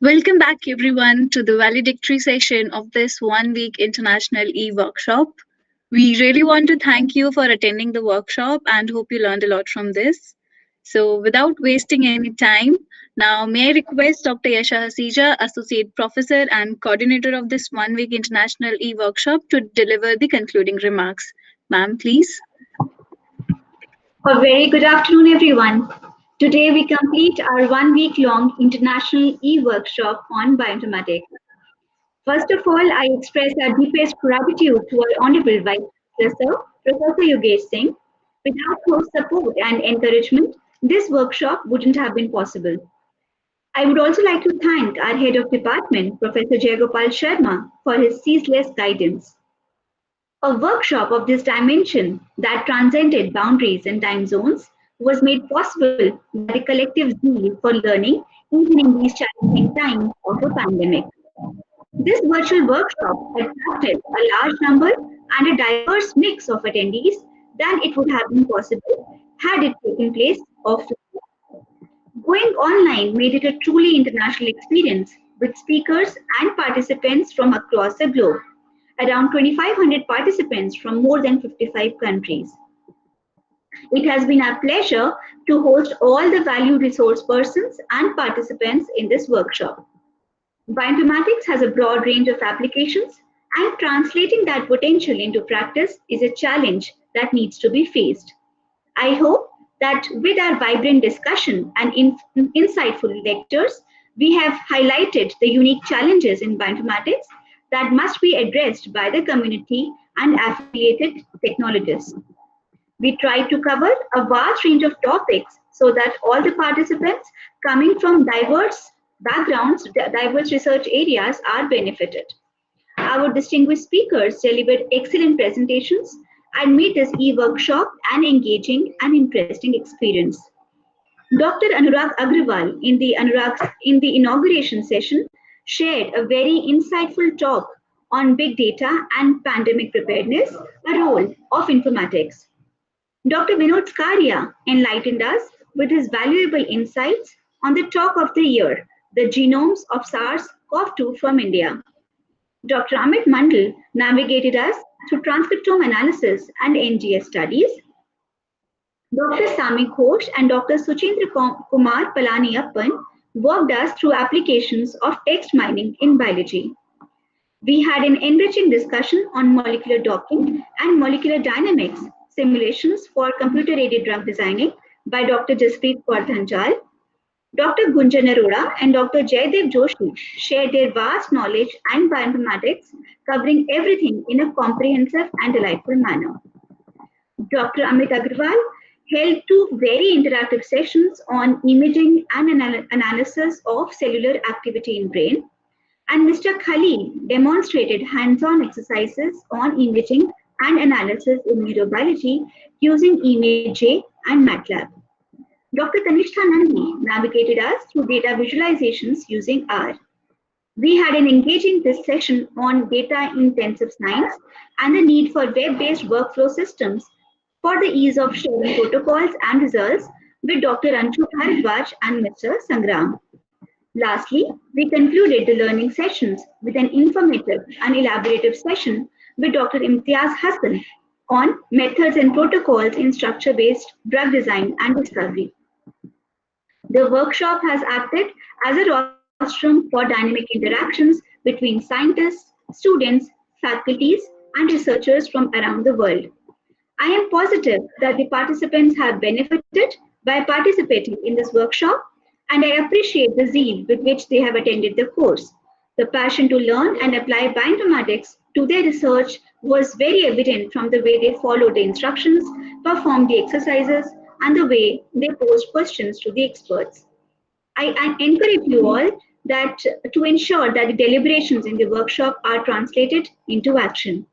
Welcome back, everyone, to the valedictory session of this 1 week international e-workshop. We really want to thank you for attending the workshop and hope you learned a lot from this. So, without wasting any time, now may I request Dr. Yasha Hasija, Associate Professor and Coordinator of this 1 week international e-workshop, to deliver the concluding remarks. Ma'am, please. A very good afternoon, everyone. Today we complete our 1 week long international e-workshop on bioinformatics. First of all, I express our deepest gratitude to our Honorable Vice Chancellor, Professor Yogesh Singh. Without whose support and encouragement, this workshop wouldn't have been possible. I would also like to thank our Head of Department, Professor Jayagopal Sharma, for his ceaseless guidance. A workshop of this dimension that transcended boundaries and time zones was made possible by the collective zeal for learning even in these challenging times of a pandemic. This virtual workshop attracted a large number and a diverse mix of attendees than it would have been possible had it taken place offline. Going online made it a truly international experience with speakers and participants from across the globe, around 2,500 participants from more than 55 countries. It has been our pleasure to host all the valued resource persons and participants in this workshop. Bioinformatics has a broad range of applications, and translating that potential into practice is a challenge that needs to be faced. I hope that with our vibrant discussion and insightful lectures, we have highlighted the unique challenges in bioinformatics that must be addressed by the community and affiliated technologists. We tried to cover a vast range of topics so that all the participants coming from diverse backgrounds, diverse research areas are benefited. Our distinguished speakers delivered excellent presentations and made this e-workshop an engaging and interesting experience. Dr. Anurag Agrawal in the inauguration session shared a very insightful talk on big data and pandemic preparedness, a role of informatics. Dr. Vinod Skaria enlightened us with his valuable insights on the talk of the year, the genomes of SARS-CoV-2 from India. Dr. Amit Mandal navigated us through transcriptome analysis and NGS studies. Dr. Sami Ghosh and Dr. Suchindra Kumar Palaniappan walked us through applications of text mining in biology. We had an enriching discussion on molecular docking and molecular dynamics simulations for computer-aided drug designing by Dr. Jaspreet Kaur Dhanjal. Dr. Gunjan Arora and Dr. Jaydev Joshi shared their vast knowledge and bioinformatics, covering everything in a comprehensive and delightful manner. Dr. Amit Agrawal held two very interactive sessions on imaging and analysis of cellular activity in brain, and Mr. Khalil demonstrated hands-on exercises on imaging and analysis in neurobiology using ImageJ and MATLAB. Dr. Tanishtha Nandi navigated us through data visualizations using R. We had an engaging discussion on data-intensive science and the need for web-based workflow systems for the ease of sharing protocols and results with Dr. Anshu Bharadwaj and Mr. Sangram. Lastly, we concluded the learning sessions with an informative and elaborative session with Dr. Imtiaz Hassan on methods and protocols in structure-based drug design and discovery. The workshop has acted as a rostrum for dynamic interactions between scientists, students, faculties, and researchers from around the world. I am positive that the participants have benefited by participating in this workshop, and I appreciate the zeal with which they have attended the course. The passion to learn and apply bioinformatics to their research was very evident from the way they followed the instructions, performed the exercises, and the way they posed questions to the experts. I encourage you all that to ensure that the deliberations in the workshop are translated into action.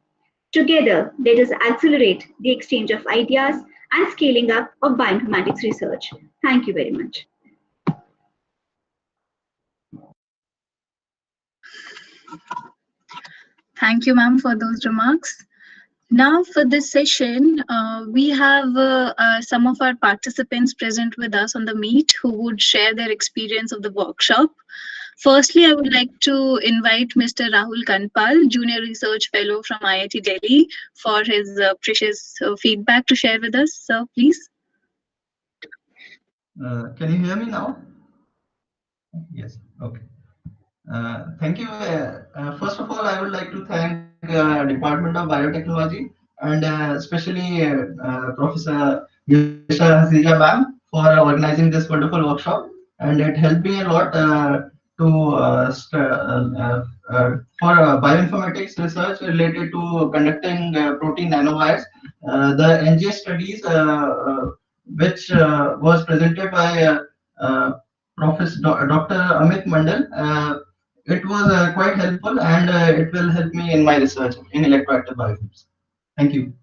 Together, let us accelerate the exchange of ideas and scaling up of bioinformatics research. Thank you very much. Thank you, ma'am, for those remarks. Now, for this session, we have some of our participants present with us on the meet who would share their experience of the workshop. Firstly, I would like to invite Mr. Rahul Kanpal, Junior Research Fellow from IIT Delhi, for his precious feedback to share with us. Sir, please. Can you hear me now? Yes. Okay. Thank you. First of all, I would like to thank Department of Biotechnology and especially Professor Yasha Hasija ma'am for organizing this wonderful workshop. And it helped me a lot to for bioinformatics research related to conducting protein nanowires. The NGS studies which was presented by Professor Dr. Amit Mandal. It was quite helpful and it will help me in my research in electroactive biofuels. Thank you.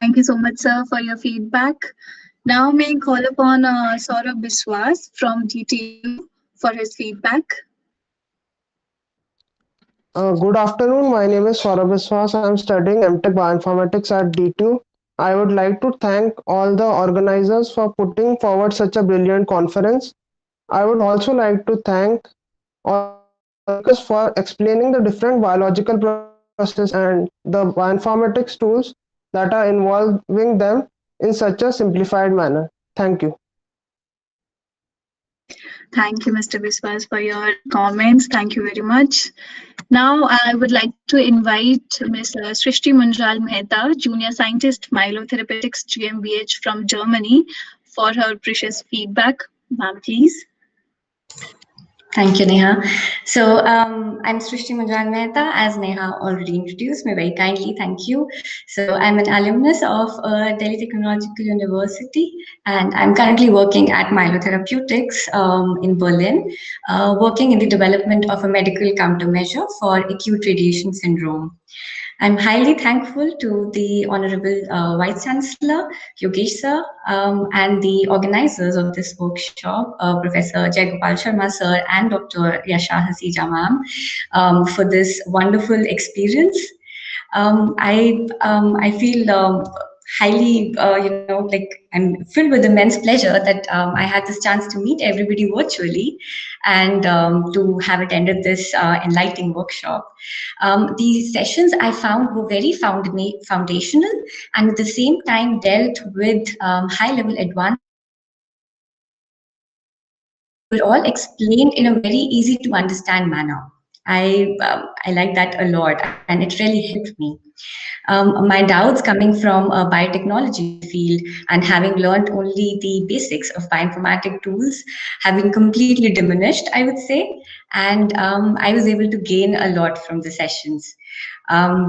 Thank you so much, sir, for your feedback. Now, may I call upon Saurabh Biswas from DTU for his feedback. Good afternoon. My name is Saurabh Biswas. I am studying MTech Bioinformatics at D2. I would like to thank all the organizers for putting forward such a brilliant conference. I would also like to thank all the speakers for explaining the different biological processes and the bioinformatics tools that are involving them in such a simplified manner. Thank you. Thank you, Mr. Biswas, for your comments. Thank you very much. Now, I would like to invite Ms. Srishti Manjal Mehta, Junior Scientist, Myelotherapeutics GmbH from Germany, for her precious feedback. Ma'am, please. Thank you, Neha. So I'm Srishti Manjal Mehta, as Neha already introduced me very kindly. Thank you. So I'm an alumnus of Delhi Technological University, and I'm currently working at Myelotherapeutics in Berlin, working in the development of a medical countermeasure for acute radiation syndrome. I'm highly thankful to the Honorable Vice Chancellor, Yogesh sir, and the organizers of this workshop, Professor Jayagopal Sharma sir and Dr. Yasha Hasija ma'am, for this wonderful experience. I feel highly, like I'm filled with immense pleasure that I had this chance to meet everybody virtually and to have attended this enlightening workshop. These sessions I found were very foundational and at the same time dealt with high-level advancements in bioinformatics, and they were all explained in a very easy to understand manner. I like that a lot, and it really helped me. My doubts coming from a biotechnology field and having learned only the basics of bioinformatic tools having completely diminished, I would say, and I was able to gain a lot from the sessions.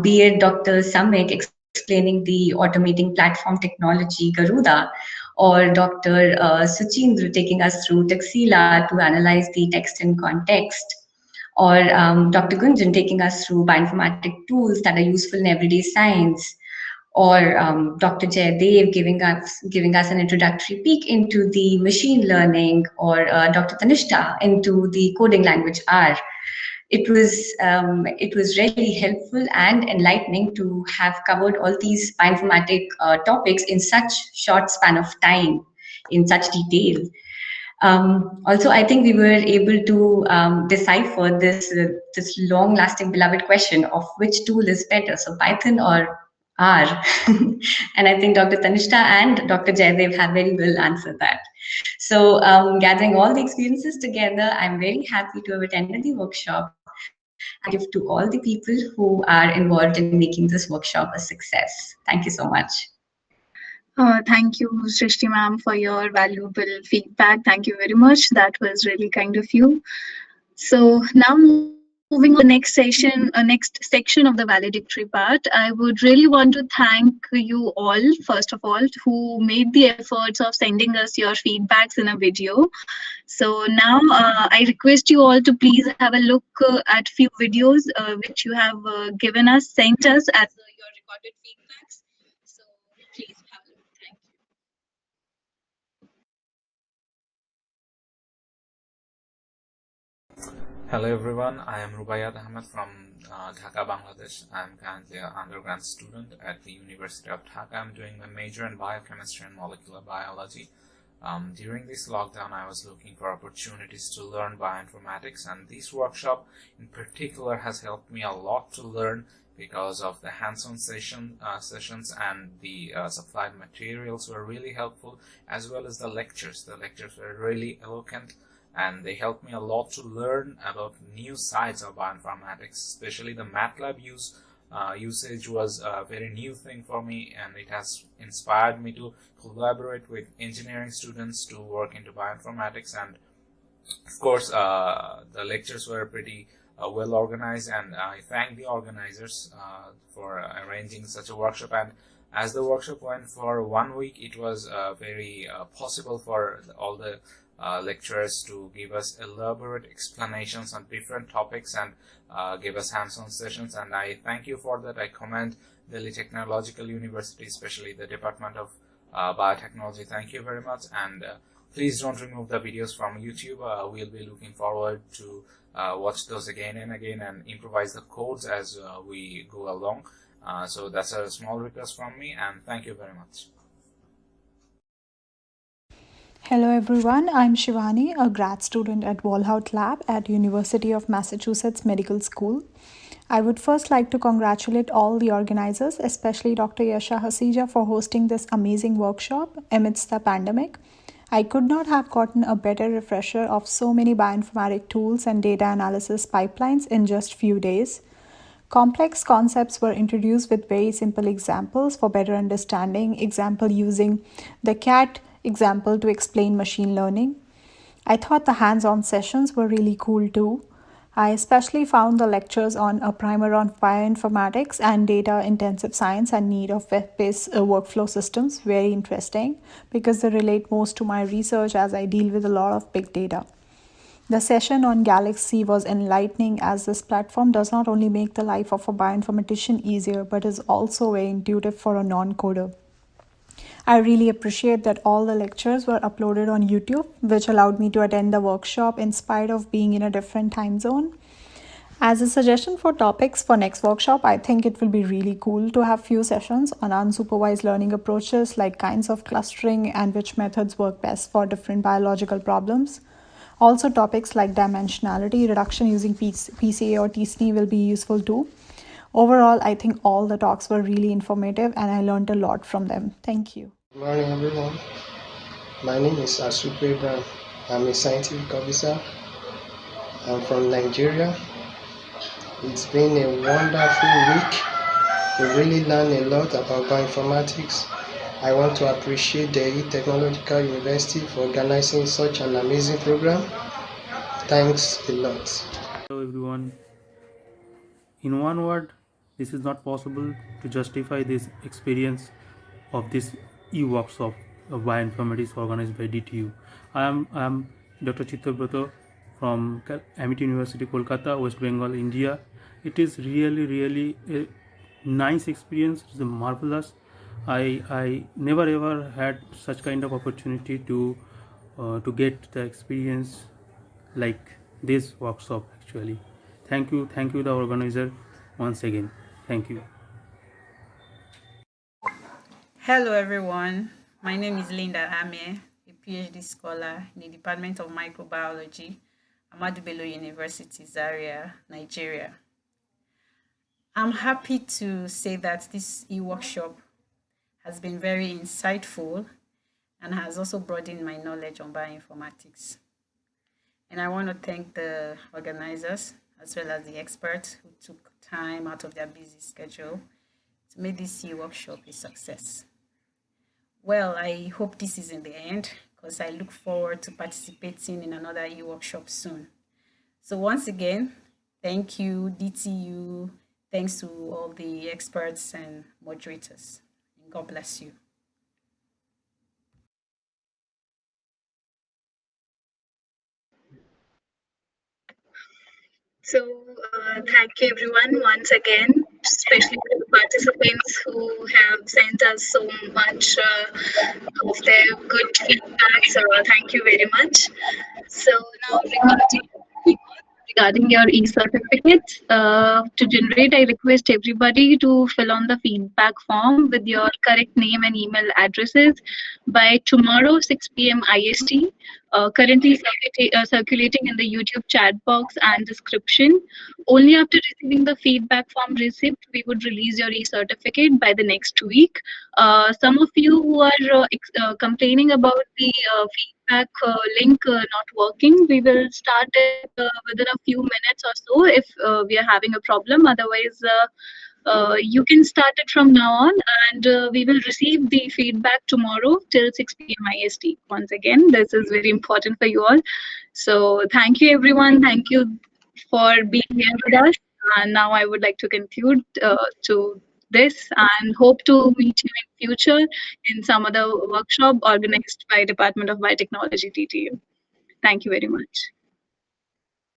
Be it Dr. Samik explaining the automating platform technology Garuda, or Dr. Suchindra taking us through Taxila to analyze the text in context, or Dr. Gunjan taking us through bioinformatic tools that are useful in everyday science, or Dr. Jaydev giving us an introductory peek into the machine learning, or Dr. Tanishta into the coding language R. It was really helpful and enlightening to have covered all these bioinformatic topics in such short span of time, in such detail. Also, I think we were able to decipher this long-lasting beloved question of which tool is better, so Python or R. And I think Dr. Tanishta and Dr. Jaydev have very well answered that. So, gathering all the experiences together, I'm very happy to have attended the workshop and give to all the people who are involved in making this workshop a success. Thank you so much. Thank you, Srishti ma'am, for your valuable feedback. Thank you very much. That was really kind of you. So now moving on to the next section of the valedictory part, I would really want to thank you all, first of all, who made the efforts of sending us your feedbacks in a video. So now I request you all to please have a look at few videos which you have sent us as your recorded feedbacks. So please have a look. Thank you. Hello everyone, I am Rubaiyat Ahmed from Dhaka, Bangladesh. I am currently an undergrad student at the University of Dhaka. I'm doing my major in biochemistry and molecular biology. During this lockdown, I was looking for opportunities to learn bioinformatics, and this workshop in particular has helped me a lot to learn because of the hands-on sessions, and the supplied materials were really helpful, as well as the lectures. The lectures were really eloquent, and they helped me a lot to learn about new sides of bioinformatics, especially the MATLAB usage was a very new thing for me, and it has inspired me to collaborate with engineering students to work into bioinformatics. And of course, the lectures were pretty well organized, and I thank the organizers for arranging such a workshop. And as the workshop went for 1 week, it was very possible for all the lecturers to give us elaborate explanations on different topics, and give us hands-on sessions, and I thank you for that. I commend Delhi Technological University, especially the Department of Biotechnology. Thank you very much, and please don't remove the videos from YouTube. We'll be looking forward to watch those again and again and improvise the codes as we go along. So that's a small request from me, and thank you very much. Hello everyone, I'm Shivani, a grad student at Walhout Lab at University of Massachusetts Medical School. I would first like to congratulate all the organizers, especially Dr. Yasha Hasija, for hosting this amazing workshop amidst the pandemic. I could not have gotten a better refresher of so many bioinformatic tools and data analysis pipelines in just few days. Complex concepts were introduced with very simple examples for better understanding. Example using the cat example to explain machine learning. I thought the hands-on sessions were really cool too. I especially found the lectures on a primer on bioinformatics and data-intensive science and need of web-based workflow systems very interesting because they relate most to my research as I deal with a lot of big data. The session on Galaxy was enlightening as this platform does not only make the life of a bioinformatician easier but is also very intuitive for a non-coder. I really appreciate that all the lectures were uploaded on YouTube, which allowed me to attend the workshop in spite of being in a different time zone. As a suggestion for topics for next workshop, I think it will be really cool to have few sessions on unsupervised learning approaches like kinds of clustering and which methods work best for different biological problems. Also, topics like dimensionality reduction using PCA or TSNE will be useful too. Overall, I think all the talks were really informative and I learned a lot from them. Thank you. Good morning, everyone. My name is Asupe Brown. I'm a scientific officer. I'm from Nigeria. It's been a wonderful week. We really learned a lot about bioinformatics. I want to appreciate Delhi Technological University for organizing such an amazing program. Thanks a lot. Hello everyone. In one word, this is not possible to justify this experience of this e-workshop of bioinformatics organized by DTU. I am Dr. Chittabrata from Amity University, Kolkata, West Bengal, India. It is really a nice experience. It's marvelous. I never ever had such kind of opportunity to get the experience like this workshop actually. Thank you the organizer once again. Thank you. Hello everyone, my name is Linda Ame, a PhD scholar in the Department of Microbiology, Ahmadu Bello University, Zaria, Nigeria. I'm happy to say that this e-workshop has been very insightful and has also broadened my knowledge on bioinformatics. And I want to thank the organizers as well as the experts who took time out of their busy schedule to make this e-workshop a success. Well, I hope this isn't the end because I look forward to participating in another e-workshop soon. So once again, thank you, DTU. Thanks to all the experts and moderators. And God bless you. So, thank you everyone once again, especially to the participants who have sent us so much of their good feedback. So, thank you very much. So, now recording. regarding your e-certificates. To generate, I request everybody to fill on the feedback form with your correct name and email addresses by tomorrow 6 p.m. IST. Currently circulating in the YouTube chat box and description. Only after receiving the feedback form receipt, we would release your e-certificate by the next week. Some of you who are complaining about the feedback link not working, we will start it within a few minutes or so if we are having a problem. Otherwise, you can start it from now on, and we will receive the feedback tomorrow till 6 p.m. IST. Once again, this is very important for you all. So thank you, everyone. Thank you for being here with us. And now I would like to conclude to this and hope to meet you in future in some other workshop organized by Department of Biotechnology, TTU. Thank you very much.